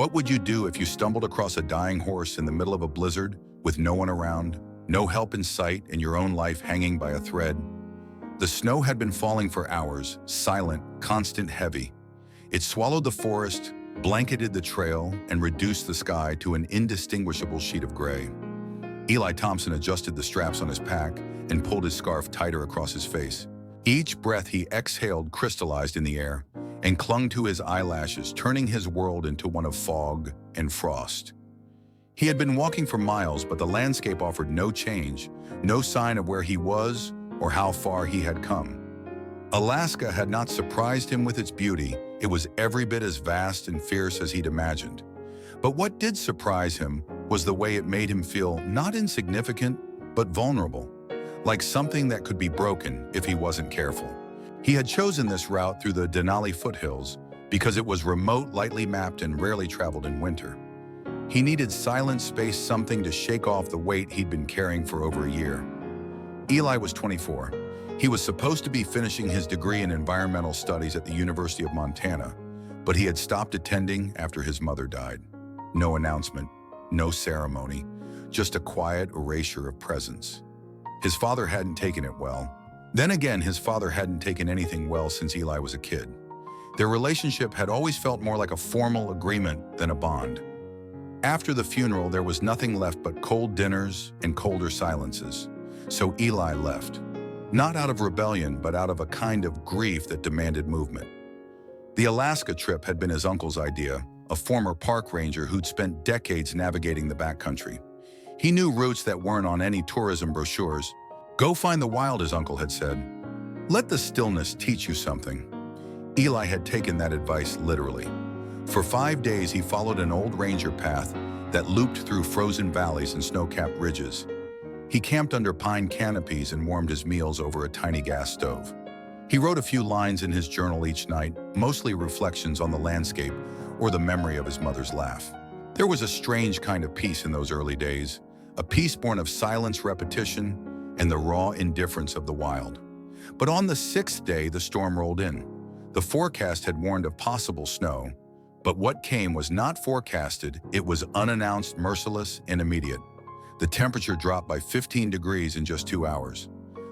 What would you do if you stumbled across a dying horse in the middle of a blizzard with no one around, no help in sight, and your own life hanging by a thread? The snow had been falling for hours, silent, constant, heavy. It swallowed the forest, blanketed the trail, and reduced the sky to an indistinguishable sheet of gray. Eli Thompson adjusted the straps on his pack and pulled his scarf tighter across his face. Each breath he exhaled crystallized in the air and clung to his eyelashes, turning his world into one of fog and frost. He had been walking for miles, but the landscape offered no change, no sign of where he was or how far he had come. Alaska had not surprised him with its beauty. It was every bit as vast and fierce as he'd imagined. But what did surprise him was the way it made him feel not insignificant, but vulnerable, like something that could be broken if he wasn't careful. He had chosen this route through the Denali foothills because it was remote, lightly mapped, and rarely traveled in winter. He needed silent space, something to shake off the weight he'd been carrying for over a year. Eli was 24. He was supposed to be finishing his degree in environmental studies at the University of Montana, but he had stopped attending after his mother died. No announcement, no ceremony, just a quiet erasure of presence. His father hadn't taken it well. Then again, his father hadn't taken anything well since Eli was a kid. Their relationship had always felt more like a formal agreement than a bond. After the funeral, there was nothing left but cold dinners and colder silences. So Eli left. Not out of rebellion, but out of a kind of grief that demanded movement. The Alaska trip had been his uncle's idea, a former park ranger who'd spent decades navigating the backcountry. He knew routes that weren't on any tourism brochures. Go find the wild, his uncle had said. Let the stillness teach you something. Eli had taken that advice literally. For 5 days, he followed an old ranger path that looped through frozen valleys and snow-capped ridges. He camped under pine canopies and warmed his meals over a tiny gas stove. He wrote a few lines in his journal each night, mostly reflections on the landscape or the memory of his mother's laugh. There was a strange kind of peace in those early days, a peace born of silence, repetition, and the raw indifference of the wild. But on the 6th day, the storm rolled in. The forecast had warned of possible snow, but what came was not forecasted. It was unannounced, merciless, and immediate. The temperature dropped by 15 degrees in just 2 hours.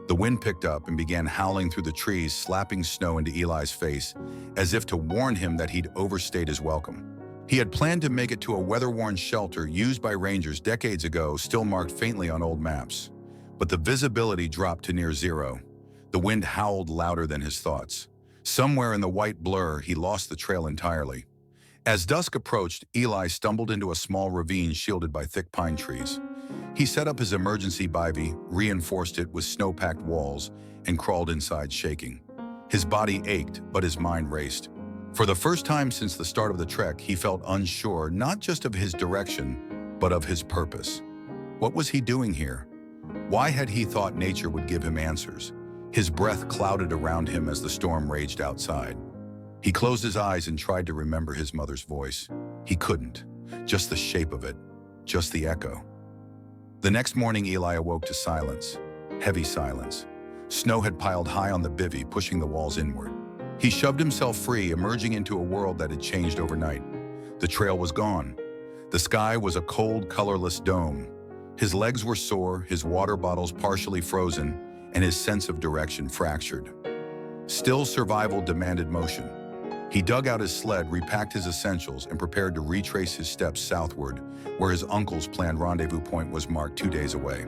The wind picked up and began howling through the trees, slapping snow into Eli's face, as if to warn him that he'd overstayed his welcome. He had planned to make it to a weather-worn shelter used by rangers decades ago, still marked faintly on old maps. But the visibility dropped to near zero. The wind howled louder than his thoughts. Somewhere in the white blur, he lost the trail entirely. As dusk approached, Eli stumbled into a small ravine shielded by thick pine trees. He set up his emergency bivy, reinforced it with snow-packed walls, and crawled inside, shaking. His body ached, but his mind raced. For the first time since the start of the trek, he felt unsure, not just of his direction, but of his purpose. What was he doing here? Why had he thought nature would give him answers? His breath clouded around him as the storm raged outside. He closed his eyes and tried to remember his mother's voice. He couldn't. Just the shape of it. Just the echo. The next morning, Eli awoke to silence. Heavy silence. Snow had piled high on the bivvy, pushing the walls inward. He shoved himself free, emerging into a world that had changed overnight. The trail was gone. The sky was a cold, colorless dome. His legs were sore, his water bottles partially frozen, and his sense of direction fractured. Still, survival demanded motion. He dug out his sled, repacked his essentials, and prepared to retrace his steps southward, where his uncle's planned rendezvous point was marked 2 days away.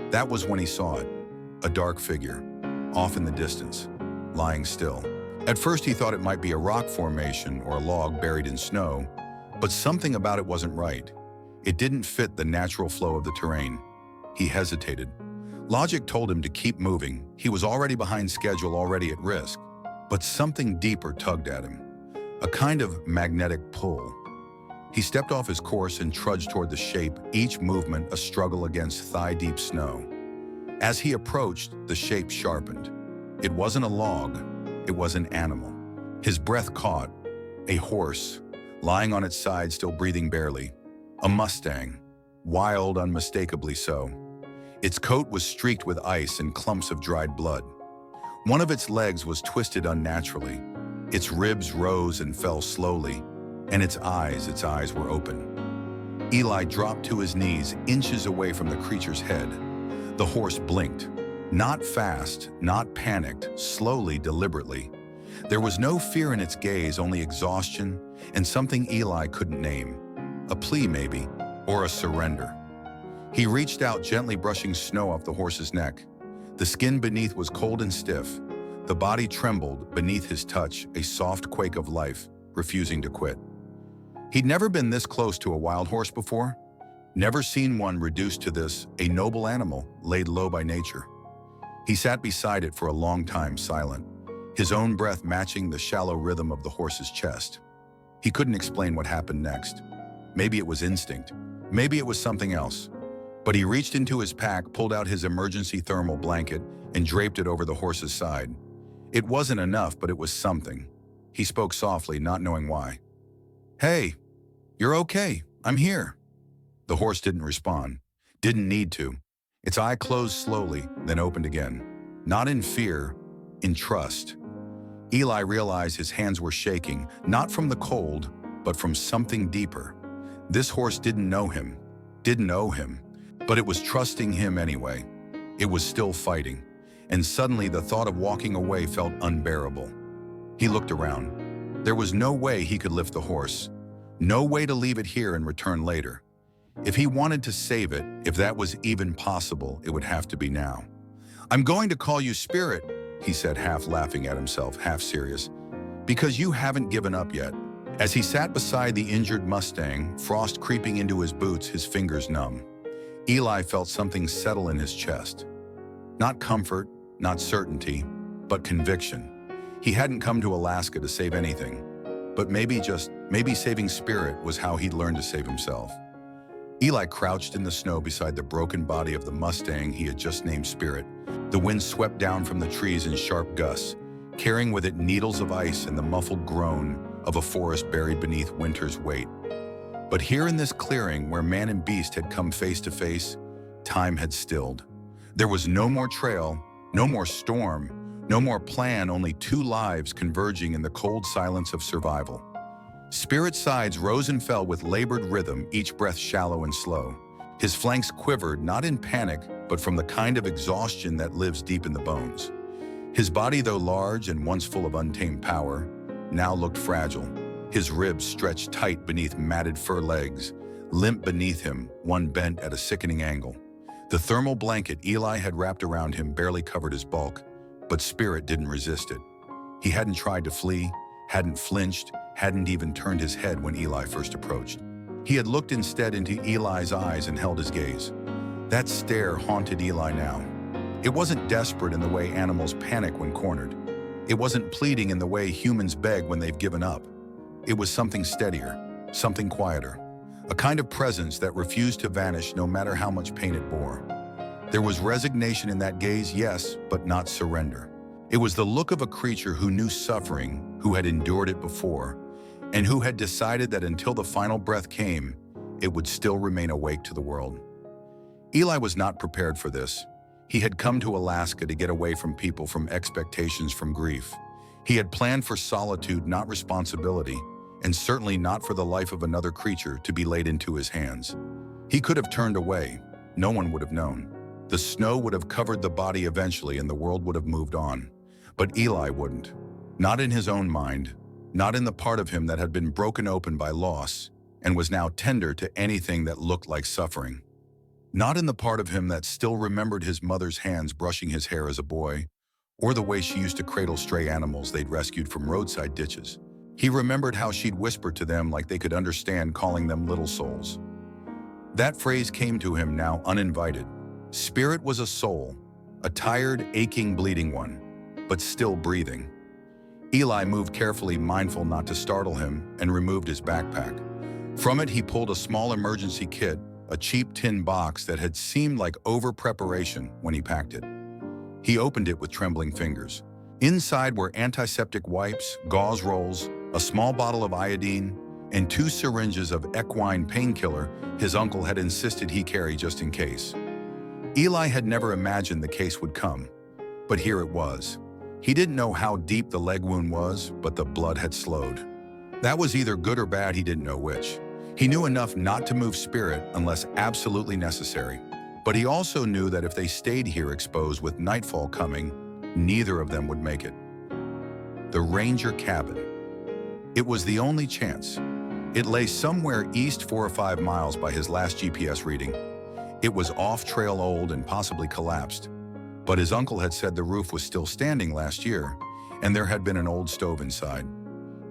That was when he saw it, a dark figure, off in the distance, lying still. At first, he thought it might be a rock formation or a log buried in snow, but something about it wasn't right. It didn't fit the natural flow of the terrain. He hesitated. Logic told him to keep moving. He was already behind schedule, already at risk. But something deeper tugged at him, a kind of magnetic pull. He stepped off his course and trudged toward the shape, each movement a struggle against thigh-deep snow. As he approached, the shape sharpened. It wasn't a log, it was an animal. His breath caught. A horse, lying on its side, still breathing barely. A Mustang, wild, unmistakably so. Its coat was streaked with ice and clumps of dried blood. One of its legs was twisted unnaturally. Its ribs rose and fell slowly, and its eyes were open. Eli dropped to his knees, inches away from the creature's head. The horse blinked. Not fast, not panicked, slowly, deliberately. There was no fear in its gaze, only exhaustion and something Eli couldn't name. A plea, maybe, or a surrender. He reached out, gently brushing snow off the horse's neck. The skin beneath was cold and stiff. The body trembled beneath his touch, a soft quake of life, refusing to quit. He'd never been this close to a wild horse before. Never seen one reduced to this, a noble animal laid low by nature. He sat beside it for a long time, silent, his own breath matching the shallow rhythm of the horse's chest. He couldn't explain what happened next. Maybe it was instinct. Maybe it was something else. But he reached into his pack, pulled out his emergency thermal blanket, and draped it over the horse's side. It wasn't enough, but it was something. He spoke softly, not knowing why. "Hey, you're okay. I'm here." The horse didn't respond. Didn't need to. Its eye closed slowly, then opened again. Not in fear, in trust. Eli realized his hands were shaking, not from the cold, but from something deeper. This horse didn't know him, didn't owe him, but it was trusting him anyway. It was still fighting, and suddenly the thought of walking away felt unbearable. He looked around. There was no way he could lift the horse, no way to leave it here and return later. If he wanted to save it, if that was even possible, it would have to be now. "I'm going to call you Spirit," he said, half laughing at himself, half serious, "because you haven't given up yet." As he sat beside the injured Mustang, frost creeping into his boots, his fingers numb, Eli felt something settle in his chest. Not comfort, not certainty, but conviction. He hadn't come to Alaska to save anything, but maybe saving Spirit was how he'd learn to save himself. Eli crouched in the snow beside the broken body of the Mustang he had just named Spirit. The wind swept down from the trees in sharp gusts, carrying with it needles of ice and the muffled groan of a forest buried beneath winter's weight. But here in this clearing, where man and beast had come face to face, time had stilled. There was no more trail, no more storm, no more plan, only two lives converging in the cold silence of survival. Spirit's sides rose and fell with labored rhythm, each breath shallow and slow. His flanks quivered, not in panic, but from the kind of exhaustion that lives deep in the bones. His body, though large and once full of untamed power, now looked fragile. His ribs stretched tight beneath matted fur legs, limp beneath him, one bent at a sickening angle. The thermal blanket Eli had wrapped around him barely covered his bulk, but Spirit didn't resist it. He hadn't tried to flee, hadn't flinched, hadn't even turned his head when Eli first approached. He had looked instead into Eli's eyes and held his gaze. That stare haunted Eli now. It wasn't desperate in the way animals panic when cornered. It wasn't pleading in the way humans beg when they've given up. It was something steadier, something quieter, a kind of presence that refused to vanish no matter how much pain it bore. There was resignation in that gaze, yes, but not surrender. It was the look of a creature who knew suffering, who had endured it before, and who had decided that until the final breath came, it would still remain awake to the world. Eli was not prepared for this. He had come to Alaska to get away from people, from expectations, from grief. He had planned for solitude, not responsibility, and certainly not for the life of another creature to be laid into his hands. He could have turned away. No one would have known. The snow would have covered the body eventually and the world would have moved on. But Eli wouldn't. Not in his own mind, not in the part of him that had been broken open by loss and was now tender to anything that looked like suffering. Not in the part of him that still remembered his mother's hands brushing his hair as a boy, or the way she used to cradle stray animals they'd rescued from roadside ditches. He remembered how she'd whisper to them like they could understand, calling them little souls. That phrase came to him now uninvited. Spirit was a soul, a tired, aching, bleeding one, but still breathing. Eli moved carefully, mindful not to startle him, and removed his backpack. From it, he pulled a small emergency kit, a cheap tin box that had seemed like over-preparation when he packed it. He opened it with trembling fingers. Inside were antiseptic wipes, gauze rolls, a small bottle of iodine, and 2 syringes of equine painkiller his uncle had insisted he carry just in case. Eli had never imagined the case would come, but here it was. He didn't know how deep the leg wound was, but the blood had slowed. That was either good or bad, he didn't know which. He knew enough not to move Spirit unless absolutely necessary. But he also knew that if they stayed here exposed with nightfall coming, neither of them would make it. The Ranger cabin. It was the only chance. It lay somewhere east 4 or 5 miles by his last GPS reading. It was off-trail, old, and possibly collapsed. But his uncle had said the roof was still standing last year, and there had been an old stove inside.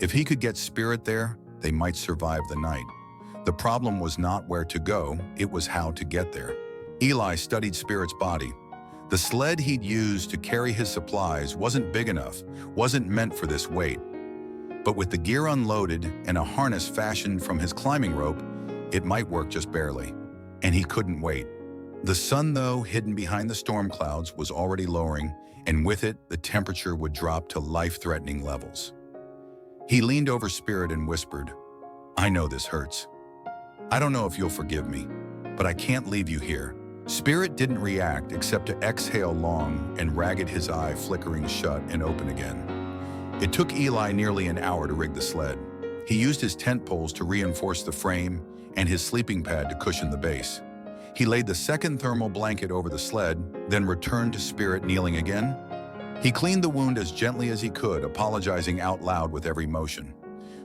If he could get Spirit there, they might survive the night. The problem was not where to go, it was how to get there. Eli studied Spirit's body. The sled he'd used to carry his supplies wasn't big enough, wasn't meant for this weight. But with the gear unloaded and a harness fashioned from his climbing rope, it might work just barely. And he couldn't wait. The sun, though, hidden behind the storm clouds, was already lowering, and with it, the temperature would drop to life-threatening levels. He leaned over Spirit and whispered, "I know this hurts. I don't know if you'll forgive me, but I can't leave you here." Spirit didn't react except to exhale long and ragged, his eye flickering shut and open again. It took Eli nearly an hour to rig the sled. He used his tent poles to reinforce the frame and his sleeping pad to cushion the base. He laid the second thermal blanket over the sled, then returned to Spirit kneeling again. He cleaned the wound as gently as he could, apologizing out loud with every motion.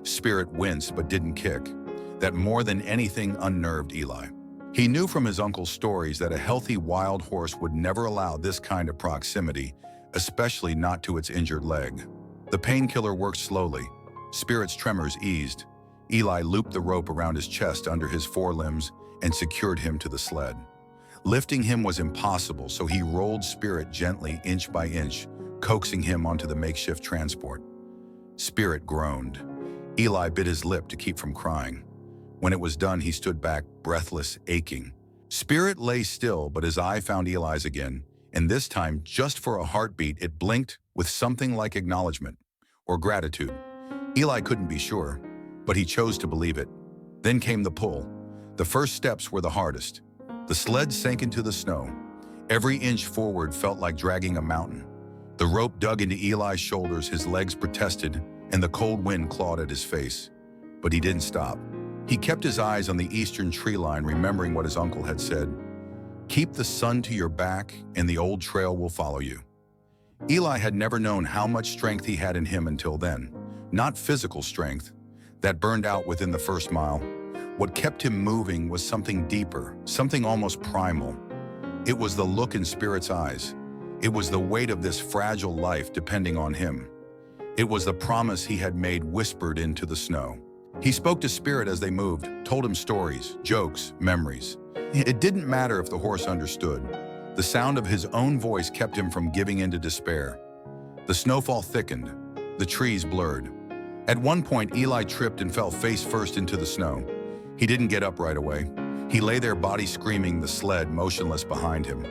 Spirit winced but didn't kick. That more than anything unnerved Eli. He knew from his uncle's stories that a healthy wild horse would never allow this kind of proximity, especially not to its injured leg. The painkiller worked slowly. Spirit's tremors eased. Eli looped the rope around his chest under his forelimbs and secured him to the sled. Lifting him was impossible, so he rolled Spirit gently, inch by inch, coaxing him onto the makeshift transport. Spirit groaned. Eli bit his lip to keep from crying. When it was done, he stood back, breathless, aching. Spirit lay still, but his eye found Eli's again, and this time, just for a heartbeat, it blinked with something like acknowledgement or gratitude. Eli couldn't be sure, but he chose to believe it. Then came the pull. The first steps were the hardest. The sled sank into the snow. Every inch forward felt like dragging a mountain. The rope dug into Eli's shoulders, his legs protested, and the cold wind clawed at his face. But he didn't stop. He kept his eyes on the eastern tree line, remembering what his uncle had said. "Keep the sun to your back, and the old trail will follow you." Eli had never known how much strength he had in him until then. Not physical strength. That burned out within the first mile. What kept him moving was something deeper, something almost primal. It was the look in Spirit's eyes. It was the weight of this fragile life depending on him. It was the promise he had made whispered into the snow. He spoke to Spirit as they moved, told him stories, jokes, memories. It didn't matter if the horse understood. The sound of his own voice kept him from giving in to despair. The snowfall thickened. The trees blurred. At one point, Eli tripped and fell face first into the snow. He didn't get up right away. He lay there, body screaming, the sled motionless behind him.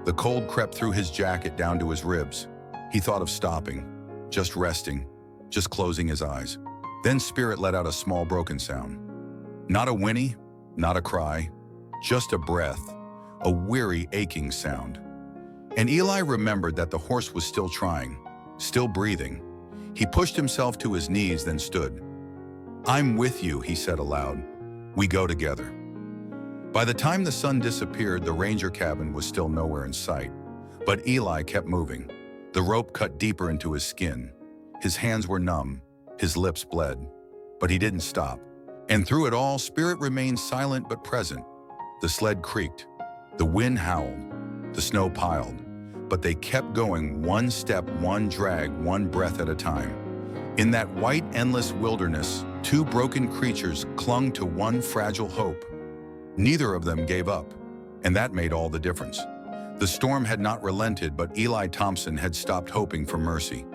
The cold crept through his jacket down to his ribs. He thought of stopping, just resting, just closing his eyes. Then Spirit let out a small broken sound. Not a whinny, not a cry, just a breath, a weary, aching sound. And Eli remembered that the horse was still trying, still breathing. He pushed himself to his knees, then stood. "I'm with you," he said aloud. "We go together." By the time the sun disappeared, the ranger cabin was still nowhere in sight. But Eli kept moving. The rope cut deeper into his skin. His hands were numb. His lips bled, but he didn't stop. And through it all, Spirit remained silent but present. The sled creaked. The wind howled. The snow piled. But they kept going, one step, one drag, one breath at a time. In that white, endless wilderness, two broken creatures clung to one fragile hope. Neither of them gave up, and that made all the difference. The storm had not relented, but Eli Thompson had stopped hoping for mercy.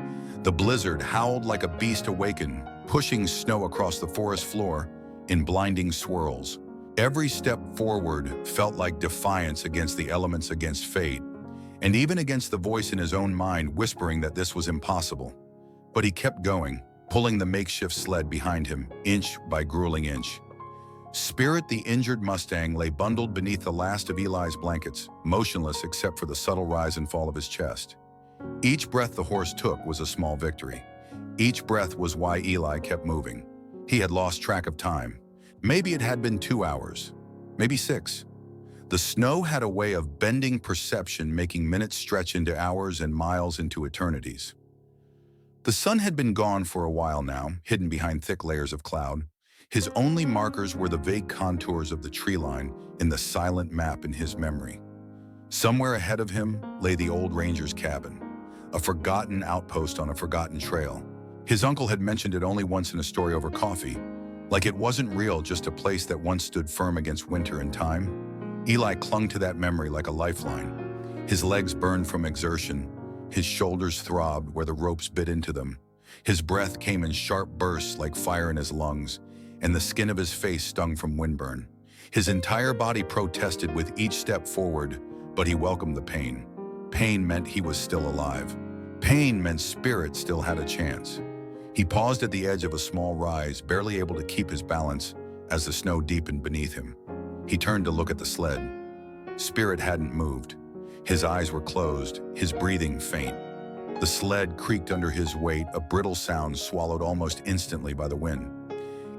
The blizzard howled like a beast awakened, pushing snow across the forest floor in blinding swirls. Every step forward felt like defiance against the elements, against fate, and even against the voice in his own mind whispering that this was impossible. But he kept going, pulling the makeshift sled behind him, inch by grueling inch. Spirit, the injured Mustang, lay bundled beneath the last of Eli's blankets, motionless except for the subtle rise and fall of his chest. Each breath the horse took was a small victory. Each breath was why Eli kept moving. He had lost track of time. Maybe it had been 2 hours, maybe 6. The snow had a way of bending perception, making minutes stretch into hours and miles into eternities. The sun had been gone for a while now, hidden behind thick layers of cloud. His only markers were the vague contours of the tree line in the silent map in his memory. Somewhere ahead of him lay the old ranger's cabin, a forgotten outpost on a forgotten trail. His uncle had mentioned it only once in a story over coffee, like it wasn't real, just a place that once stood firm against winter and time. Eli clung to that memory like a lifeline. His legs burned from exertion. His shoulders throbbed where the ropes bit into them. His breath came in sharp bursts like fire in his lungs, and the skin of his face stung from windburn. His entire body protested with each step forward, but he welcomed the pain. Pain meant he was still alive. Pain meant Spirit still had a chance. He paused at the edge of a small rise, barely able to keep his balance as the snow deepened beneath him. He turned to look at the sled. Spirit hadn't moved. His eyes were closed, his breathing faint. The sled creaked under his weight, a brittle sound swallowed almost instantly by the wind.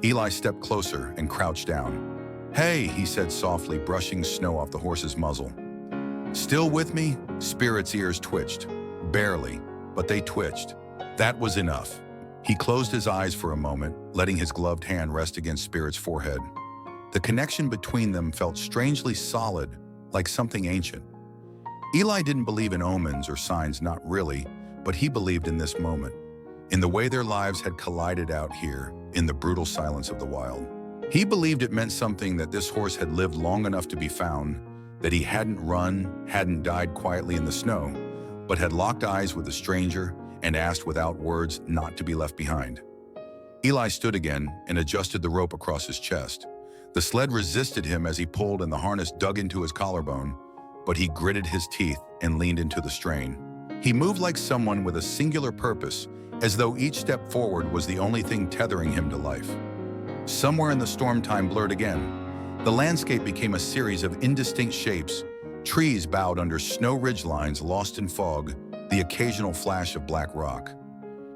Eli stepped closer and crouched down. "Hey," he said softly, brushing snow off the horse's muzzle. "Still with me?" Spirit's ears twitched. Barely, but they twitched. That was enough. He closed his eyes for a moment, letting his gloved hand rest against Spirit's forehead. The connection between them felt strangely solid, like something ancient. Eli didn't believe in omens or signs, not really, but he believed in this moment, in the way their lives had collided out here, in the brutal silence of the wild. He believed it meant something, that this horse had lived long enough to be found, that he hadn't run, hadn't died quietly in the snow, but had locked eyes with a stranger and asked without words not to be left behind. Eli stood again and adjusted the rope across his chest. The sled resisted him as he pulled, and the harness dug into his collarbone, but he gritted his teeth and leaned into the strain. He moved like someone with a singular purpose, as though each step forward was the only thing tethering him to life. Somewhere in the storm, time blurred again. The landscape became a series of indistinct shapes. Trees bowed under snow ridgelines lost in fog, the occasional flash of black rock.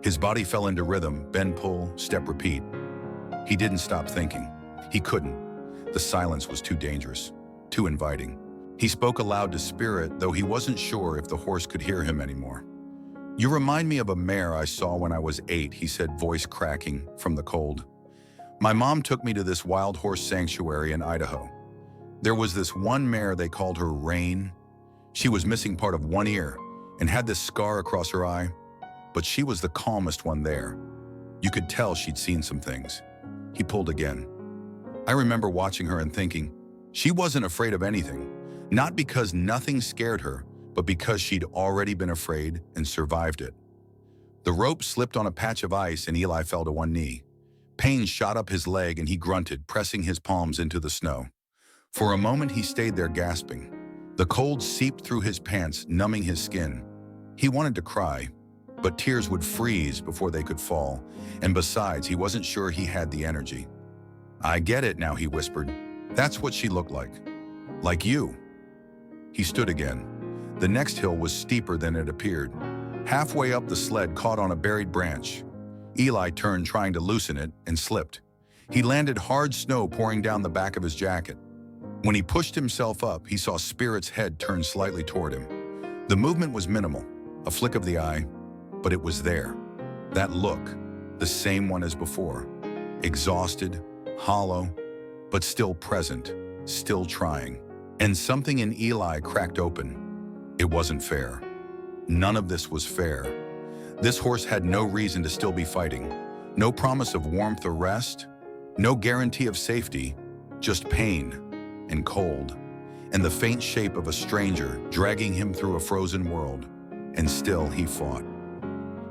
His body fell into rhythm, bend, pull, step, repeat. He didn't stop thinking. He couldn't. The silence was too dangerous, too inviting. He spoke aloud to Spirit, though he wasn't sure if the horse could hear him anymore. "You remind me of a mare I saw when I was 8, he said, voice cracking from the cold. "My mom took me to this wild horse sanctuary in Idaho. There was this one mare, they called her Rain. She was missing part of one ear and had this scar across her eye, but she was the calmest one there. You could tell she'd seen some things." He pulled again. "I remember watching her and thinking, she wasn't afraid of anything, not because nothing scared her, but because she'd already been afraid and survived it." The rope slipped on a patch of ice and Eli fell to one knee. Pain shot up his leg and he grunted, pressing his palms into the snow. For a moment he stayed there gasping. The cold seeped through his pants, numbing his skin. He wanted to cry, but tears would freeze before they could fall, and besides, he wasn't sure he had the energy. "I get it now," he whispered. "That's what she looked like. Like you." He stood again. The next hill was steeper than it appeared. Halfway up, the sled caught on a buried branch. Eli turned, trying to loosen it, and slipped. He landed hard, snow pouring down the back of his jacket. When he pushed himself up, he saw Spirit's head turn slightly toward him. The movement was minimal, a flick of the eye, but it was there. That look, the same one as before. Exhausted, hollow, but still present, still trying. And something in Eli cracked open. It wasn't fair. None of this was fair. This horse had no reason to still be fighting. No promise of warmth or rest. No guarantee of safety. Just pain and cold. And the faint shape of a stranger dragging him through a frozen world. And still he fought.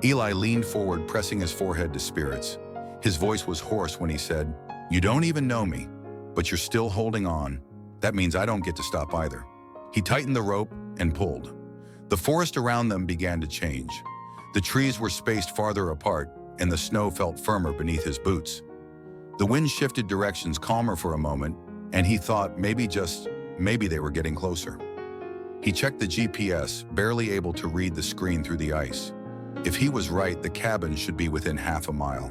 Eli leaned forward, pressing his forehead to Spirit's. His voice was hoarse when he said, "You don't even know me, but you're still holding on. That means I don't get to stop either." He tightened the rope and pulled. The forest around them began to change. The trees were spaced farther apart, and the snow felt firmer beneath his boots. The wind shifted directions, calmer for a moment, and he thought maybe they were getting closer. He checked the GPS, barely able to read the screen through the ice. If he was right, the cabin should be within half a mile.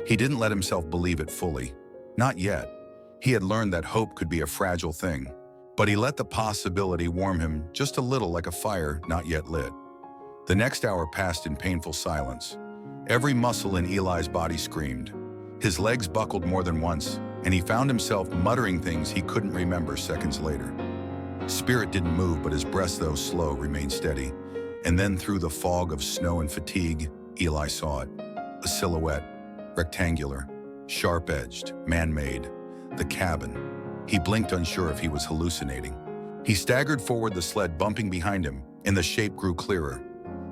He didn't let himself believe it fully. Not yet. He had learned that hope could be a fragile thing, but he let the possibility warm him just a little, like a fire not yet lit. The next hour passed in painful silence. Every muscle in Eli's body screamed. His legs buckled more than once, and he found himself muttering things he couldn't remember seconds later. Spirit didn't move, but his breath, though slow, remained steady. And then through the fog of snow and fatigue, Eli saw it. A silhouette, rectangular, sharp-edged, man-made. The cabin. He blinked, unsure if he was hallucinating. He staggered forward, the sled bumping behind him, and the shape grew clearer.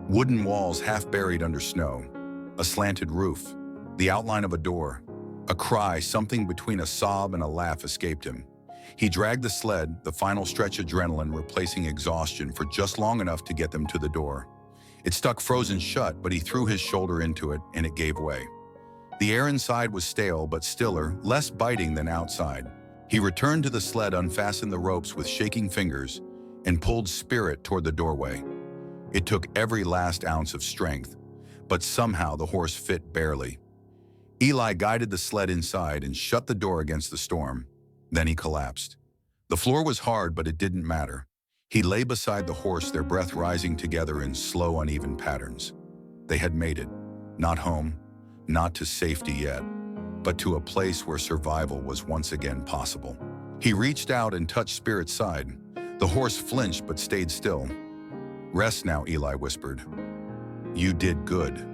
Wooden walls half buried under snow. A slanted roof. The outline of a door. A cry, something between a sob and a laugh, escaped him. He dragged the sled, the final stretch adrenaline replacing exhaustion, for just long enough to get them to the door. It stuck frozen shut, but he threw his shoulder into it, and it gave way. The air inside was stale but stiller, less biting than outside. He returned to the sled, unfastened the ropes with shaking fingers, and pulled Spirit toward the doorway. It took every last ounce of strength, but somehow the horse fit barely. Eli guided the sled inside and shut the door against the storm. Then he collapsed. The floor was hard, but it didn't matter. He lay beside the horse, their breath rising together in slow, uneven patterns. They had made it. Not home, not to safety yet, but to a place where survival was once again possible. He reached out and touched Spirit's side. The horse flinched but stayed still. "Rest now," Eli whispered. "You did good."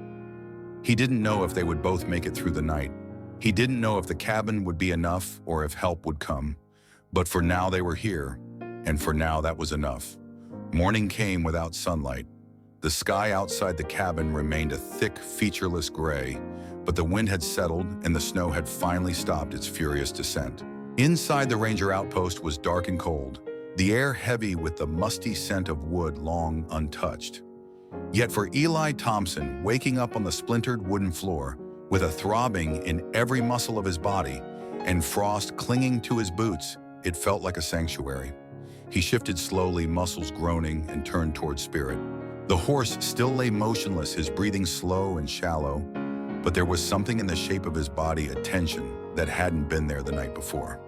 He didn't know if they would both make it through the night. He didn't know if the cabin would be enough or if help would come. But for now they were here, and for now that was enough. Morning came without sunlight. The sky outside the cabin remained a thick, featureless gray, but the wind had settled and the snow had finally stopped its furious descent. Inside the ranger outpost was dark and cold, the air heavy with the musty scent of wood long untouched. Yet for Eli Thompson, waking up on the splintered wooden floor, with a throbbing in every muscle of his body and frost clinging to his boots, it felt like a sanctuary. He shifted slowly, muscles groaning, and turned toward Spirit. The horse still lay motionless, his breathing slow and shallow, but there was something in the shape of his body, a tension that hadn't been there the night before.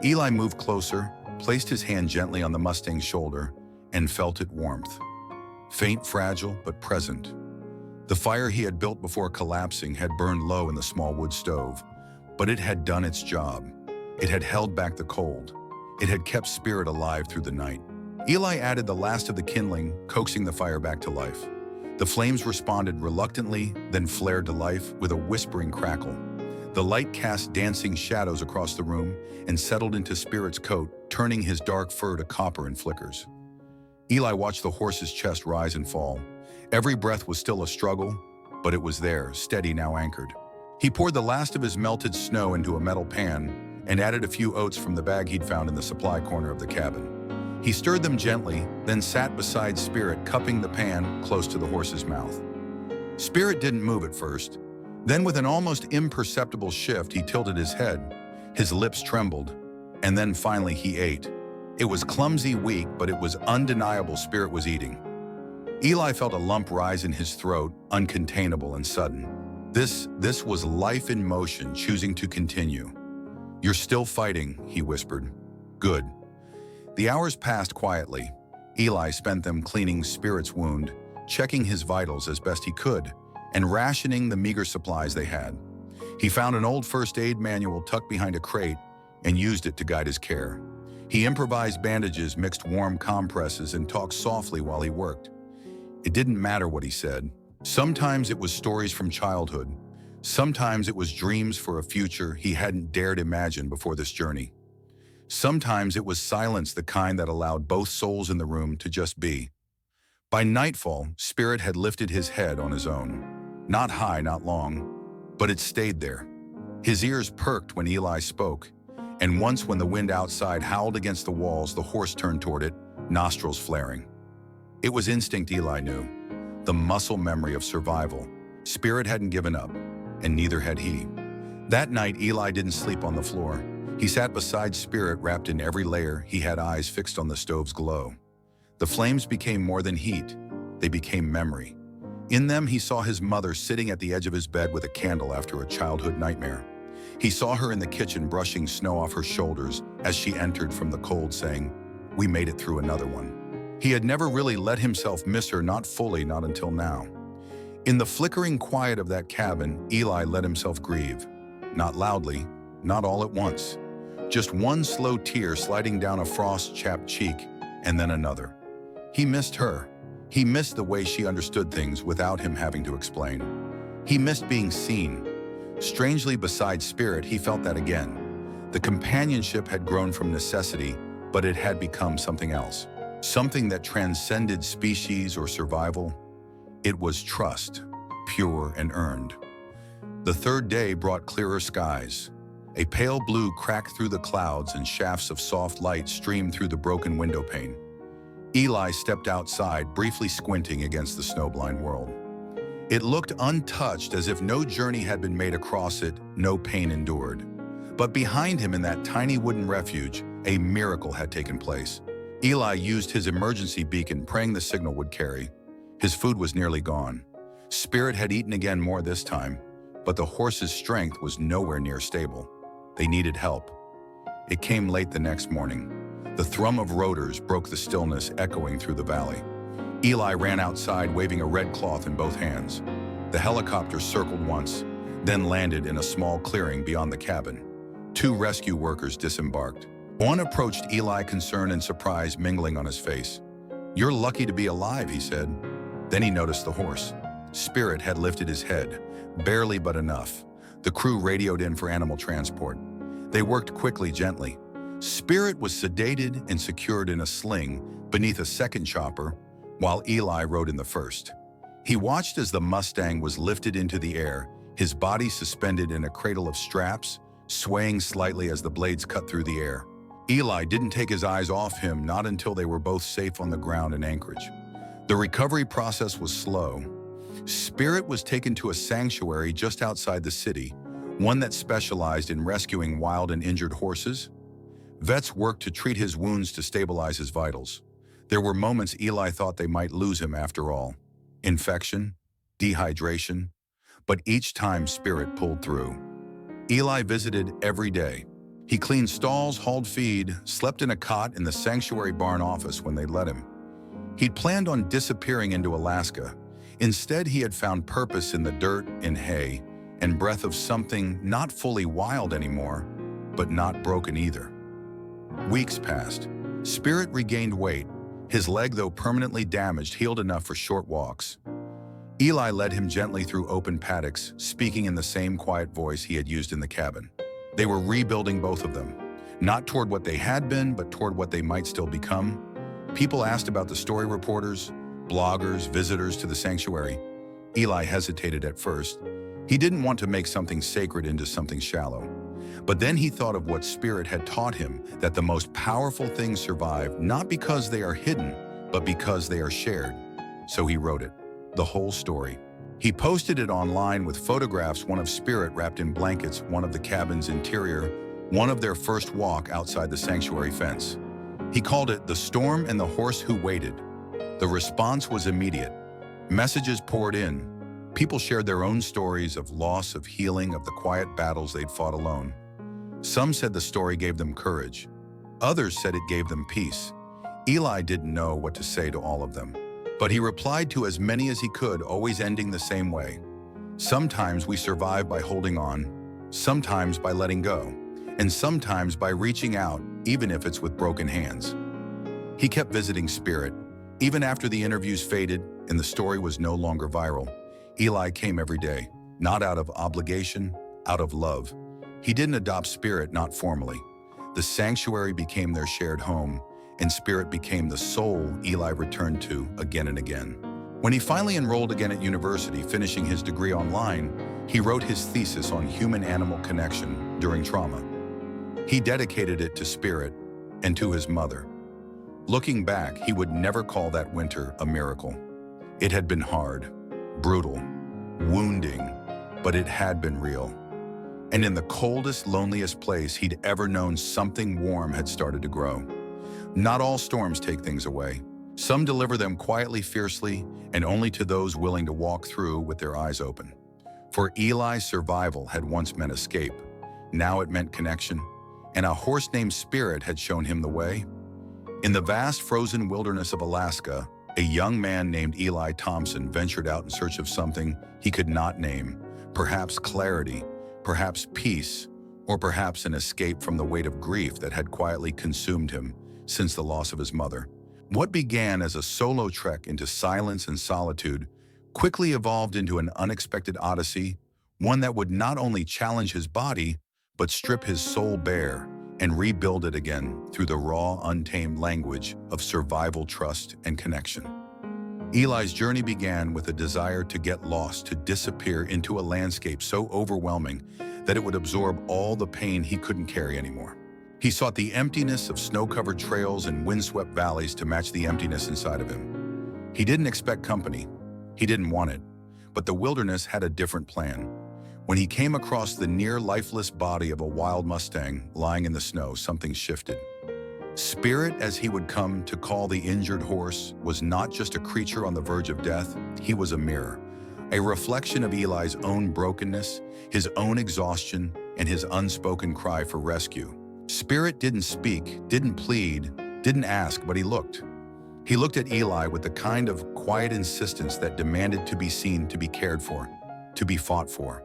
Eli moved closer, placed his hand gently on the Mustang's shoulder, and felt its warmth. Faint, fragile, but present. The fire he had built before collapsing had burned low in the small wood stove, but it had done its job. It had held back the cold. It had kept Spirit alive through the night. Eli added the last of the kindling, coaxing the fire back to life. The flames responded reluctantly, then flared to life with a whispering crackle. The light cast dancing shadows across the room and settled into Spirit's coat, turning his dark fur to copper and flickers. Eli watched the horse's chest rise and fall. Every breath was still a struggle, but it was there, steady, now anchored. He poured the last of his melted snow into a metal pan and added a few oats from the bag he'd found in the supply corner of the cabin. He stirred them gently, then sat beside Spirit, cupping the pan close to the horse's mouth. Spirit didn't move at first. Then with an almost imperceptible shift, he tilted his head. His lips trembled, and then finally he ate. It was clumsy, weak, but it was undeniable. Spirit was eating. Eli felt a lump rise in his throat, uncontainable and sudden. This was life in motion, choosing to continue. "You're still fighting," he whispered. "Good." The hours passed quietly. Eli spent them cleaning Spirit's wound, checking his vitals as best he could, and rationing the meager supplies they had. He found an old first aid manual tucked behind a crate and used it to guide his care. He improvised bandages, mixed warm compresses, and talked softly while he worked. It didn't matter what he said. Sometimes it was stories from childhood. Sometimes it was dreams for a future he hadn't dared imagine before this journey. Sometimes it was silence, the kind that allowed both souls in the room to just be. By nightfall, Spirit had lifted his head on his own. Not high, not long, but it stayed there. His ears perked when Eli spoke, and once when the wind outside howled against the walls, the horse turned toward it, nostrils flaring. It was instinct, Eli knew. The muscle memory of survival. Spirit hadn't given up, and neither had he. That night, Eli didn't sleep on the floor. He sat beside Spirit, wrapped in every layer. He had eyes fixed on the stove's glow. The flames became more than heat. They became memory. In them, he saw his mother sitting at the edge of his bed with a candle after a childhood nightmare. He saw her in the kitchen brushing snow off her shoulders as she entered from the cold, saying, "We made it through another one." He had never really let himself miss her, not fully, not until now. In the flickering quiet of that cabin, Eli let himself grieve. Not loudly, not all at once. Just one slow tear sliding down a frost-chapped cheek, and then another. He missed her. He missed the way she understood things without him having to explain. He missed being seen. Strangely, beside Spirit, he felt that again. The companionship had grown from necessity, but it had become something else. Something that transcended species or survival. It was trust, pure and earned. The third day brought clearer skies. A pale blue cracked through the clouds and shafts of soft light streamed through the broken window pane. Eli stepped outside, briefly squinting against the snowblind world. It looked untouched, as if no journey had been made across it, no pain endured. But behind him in that tiny wooden refuge, a miracle had taken place. Eli used his emergency beacon, praying the signal would carry. His food was nearly gone. Spirit had eaten again more this time, but the horse's strength was nowhere near stable. They needed help. It came late the next morning. The thrum of rotors broke the stillness, echoing through the valley. Eli ran outside, waving a red cloth in both hands. The helicopter circled once, then landed in a small clearing beyond the cabin. 2 rescue workers disembarked. One approached Eli, concern and surprise mingling on his face. "You're lucky to be alive," he said. Then he noticed the horse. Spirit had lifted his head, barely but enough. The crew radioed in for animal transport. They worked quickly, gently. Spirit was sedated and secured in a sling beneath a second chopper, while Eli rode in the first. He watched as the Mustang was lifted into the air, his body suspended in a cradle of straps, swaying slightly as the blades cut through the air. Eli didn't take his eyes off him, not until they were both safe on the ground in Anchorage. The recovery process was slow. Spirit was taken to a sanctuary just outside the city, one that specialized in rescuing wild and injured horses. Vets worked to treat his wounds to stabilize his vitals. There were moments Eli thought they might lose him after all. Infection, dehydration, but each time Spirit pulled through. Eli visited every day. He cleaned stalls, hauled feed, slept in a cot in the sanctuary barn office when they let him. He'd planned on disappearing into Alaska. Instead, he had found purpose in the dirt and hay and breath of something not fully wild anymore, but not broken either. Weeks passed. Spirit regained weight. His leg, though permanently damaged, healed enough for short walks. Eli led him gently through open paddocks, speaking in the same quiet voice he had used in the cabin. They were rebuilding, both of them, not toward what they had been, but toward what they might still become. People asked about the story reporters, bloggers, visitors to the sanctuary. Eli hesitated at first. He didn't want to make something sacred into something shallow. But then he thought of what Spirit had taught him, that the most powerful things survive not because they are hidden, but because they are shared. So he wrote it, the whole story. He posted it online with photographs, one of Spirit wrapped in blankets, one of the cabin's interior, one of their first walk outside the sanctuary fence. He called it "The Storm and the Horse Who Waited." The response was immediate. Messages poured in. People shared their own stories of loss, of healing, of the quiet battles they'd fought alone. Some said the story gave them courage. Others said it gave them peace. Eli didn't know what to say to all of them, but he replied to as many as he could, always ending the same way. Sometimes we survive by holding on, sometimes by letting go, and sometimes by reaching out, even if it's with broken hands. He kept visiting Spirit. Even after the interviews faded and the story was no longer viral, Eli came every day, not out of obligation, out of love. He didn't adopt Spirit, not formally. The sanctuary became their shared home, and Spirit became the soul Eli returned to again and again. When he finally enrolled again at university, finishing his degree online, he wrote his thesis on human-animal connection during trauma. He dedicated it to Spirit and to his mother. Looking back, he would never call that winter a miracle. It had been hard, brutal, wounding, but it had been real. And in the coldest, loneliest place he'd ever known, something warm had started to grow. Not all storms take things away. Some deliver them quietly, fiercely, and only to those willing to walk through with their eyes open. For Eli, survival had once meant escape. Now it meant connection, and a horse named Spirit had shown him the way. In the vast frozen wilderness of Alaska, a young man named Eli Thompson ventured out in search of something he could not name, perhaps clarity, perhaps peace, or perhaps an escape from the weight of grief that had quietly consumed him since the loss of his mother. What began as a solo trek into silence and solitude quickly evolved into an unexpected odyssey, one that would not only challenge his body, but strip his soul bare and rebuild it again through the raw, untamed language of survival, trust, and connection. Eli's journey began with a desire to get lost, to disappear into a landscape so overwhelming that it would absorb all the pain he couldn't carry anymore. He sought the emptiness of snow-covered trails and windswept valleys to match the emptiness inside of him. He didn't expect company. He didn't want it. But the wilderness had a different plan. When he came across the near-lifeless body of a wild Mustang lying in the snow, something shifted. Spirit, as he would come to call the injured horse, was not just a creature on the verge of death. He was a mirror, a reflection of Eli's own brokenness, his own exhaustion, and his unspoken cry for rescue. Spirit didn't speak, didn't plead, didn't ask, but he looked. He looked at Eli with the kind of quiet insistence that demanded to be seen, to be cared for, to be fought for.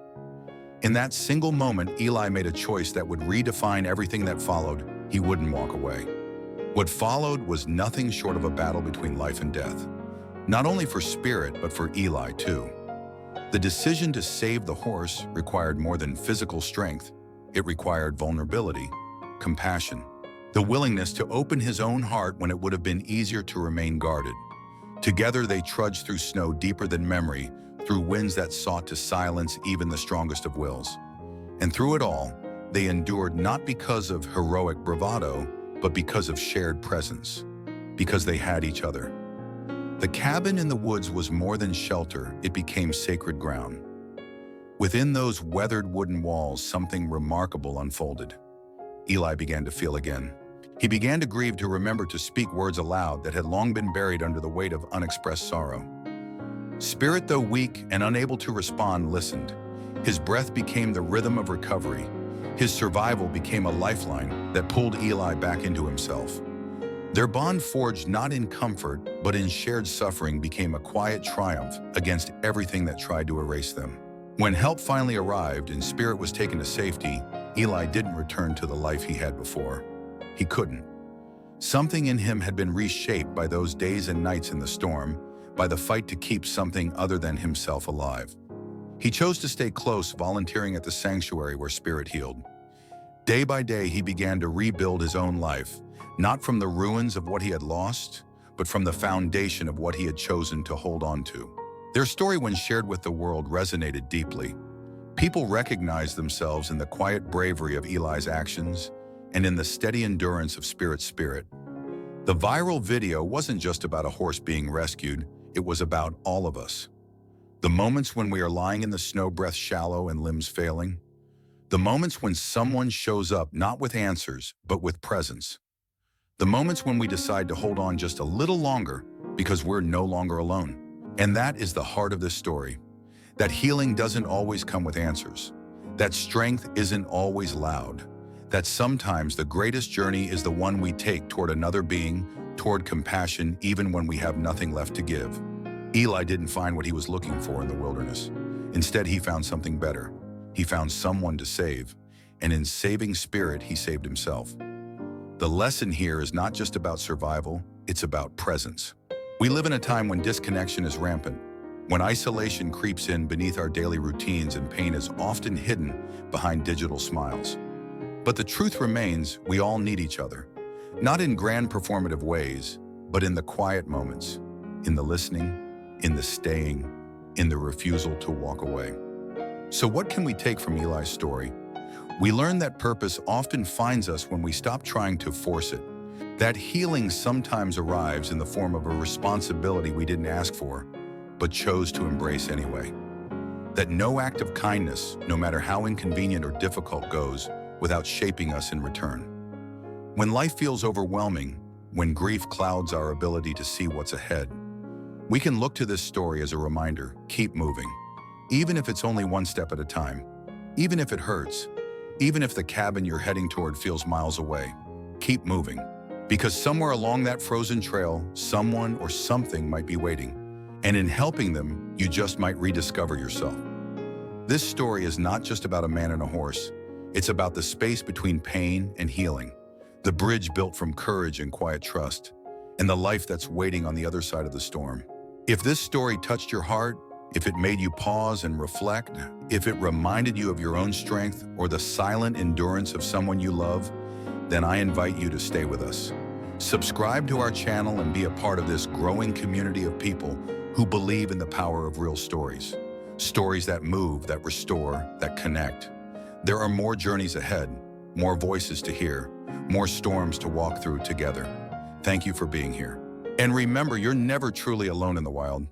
In that single moment, Eli made a choice that would redefine everything that followed. He wouldn't walk away. What followed was nothing short of a battle between life and death. Not only for Spirit, but for Eli too. The decision to save the horse required more than physical strength. It required vulnerability, compassion, the willingness to open his own heart when it would have been easier to remain guarded. Together they trudged through snow deeper than memory, through winds that sought to silence even the strongest of wills. And through it all, they endured not because of heroic bravado, but because of shared presence, because they had each other. The cabin in the woods was more than shelter, it became sacred ground. Within those weathered wooden walls, something remarkable unfolded. Eli began to feel again. He began to grieve, to remember, to speak words aloud that had long been buried under the weight of unexpressed sorrow. Spirit, though weak and unable to respond, listened. His breath became the rhythm of recovery. His survival became a lifeline that pulled Eli back into himself. Their bond, forged not in comfort, but in shared suffering, became a quiet triumph against everything that tried to erase them. When help finally arrived and Spirit was taken to safety, Eli didn't return to the life he had before. He couldn't. Something in him had been reshaped by those days and nights in the storm, by the fight to keep something other than himself alive. He chose to stay close, volunteering at the sanctuary where Spirit healed. Day by day, he began to rebuild his own life, not from the ruins of what he had lost, but from the foundation of what he had chosen to hold on to. Their story, when shared with the world, resonated deeply. People recognized themselves in the quiet bravery of Eli's actions and in the steady endurance of Spirit's spirit. The viral video wasn't just about a horse being rescued, it was about all of us. The moments when we are lying in the snow, breath shallow and limbs failing. The moments when someone shows up not with answers, but with presence. The moments when we decide to hold on just a little longer because we're no longer alone. And that is the heart of this story. That healing doesn't always come with answers. That strength isn't always loud. That sometimes the greatest journey is the one we take toward another being, toward compassion, even when we have nothing left to give. Eli didn't find what he was looking for in the wilderness. Instead, he found something better. He found someone to save, and in saving Spirit, he saved himself. The lesson here is not just about survival, it's about presence. We live in a time when disconnection is rampant, when isolation creeps in beneath our daily routines and pain is often hidden behind digital smiles. But the truth remains, we all need each other, not in grand performative ways, but in the quiet moments, in the listening, in the staying, in the refusal to walk away. So what can we take from Eli's story? We learn that purpose often finds us when we stop trying to force it. That healing sometimes arrives in the form of a responsibility we didn't ask for, but chose to embrace anyway. That no act of kindness, no matter how inconvenient or difficult, goes without shaping us in return. When life feels overwhelming, when grief clouds our ability to see what's ahead. We can look to this story as a reminder, keep moving. Even if it's only one step at a time, even if it hurts, even if the cabin you're heading toward feels miles away, keep moving. Because somewhere along that frozen trail, someone or something might be waiting. And in helping them, you just might rediscover yourself. This story is not just about a man and a horse. It's about the space between pain and healing, the bridge built from courage and quiet trust, and the life that's waiting on the other side of the storm. If this story touched your heart, if it made you pause and reflect, if it reminded you of your own strength or the silent endurance of someone you love, then I invite you to stay with us. Subscribe to our channel and be a part of this growing community of people who believe in the power of real stories. Stories that move, that restore, that connect. There are more journeys ahead, more voices to hear, more storms to walk through together. Thank you for being here. And remember, you're never truly alone in the wild.